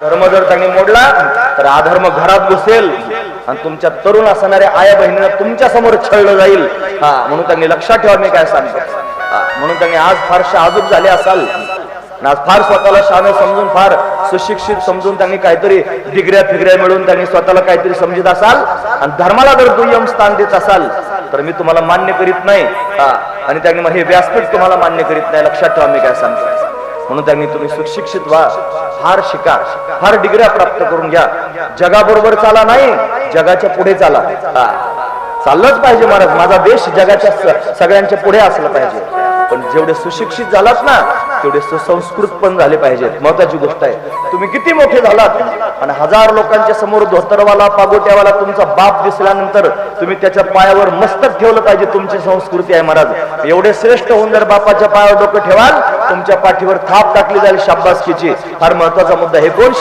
धर्म जर त्यांनी मोडला तर अधर्म घरात घुसेल आणि तुमच्या तरुण असणाऱ्या आया बहिणीला तुमच्या समोर छळलं जाईल. म्हणून त्यांनी लक्षात ठेवा मी काय सांगतो. म्हणून त्यांनी आज फारशा आजूक झाले असाल, आज फार स्वतःला शान समजून, फार सुशिक्षित समजून त्यांनी काहीतरी डिग्र्या फिगऱ्या मिळून त्यांनी स्वतःला काहीतरी समजत असाल आणि धर्माला जर दुय्यम स्थान देत असाल तर मी तुम्हाला मान्य करीत नाही. आणि त्यांनी हे व्यासपीठ तुम्हाला मान्य करीत नाही. लक्षात ठेवा मी काय सांगतो. म्हणून त्यांनी तुम्ही सुशिक्षित व्हा, फार शिका, फार डिग्र्या प्राप्त करून घ्या. जगाबरोबर चाला नाही, जगाच्या पुढे चाला. चाललंच पाहिजे महाराज, माझा देश जगाच्या सगळ्यांच्या पुढे असलं पाहिजे. पण जेवढे सुशिक्षित झालात ना तेवढे सुसंस्कृत पण झाले पाहिजेत. महत्वाची गोष्ट आहे. तुम्ही किती मोठे झालात आणि 1000 लोकांच्या समोर धोतरवाला पागोट्यावाला तुमचा बाप दिसल्यानंतर तुम्ही त्याच्या पायावर मस्तक ठेवलं पाहिजे. तुमची संस्कृती आहे महाराज. एवढे श्रेष्ठ होऊन जर बापाच्या पायावर डोकं ठेवाल तुमच्या पाठीवर थाप टाकली जाईल शाबासकीची. फार महत्वाचा मुद्दा. हे कोण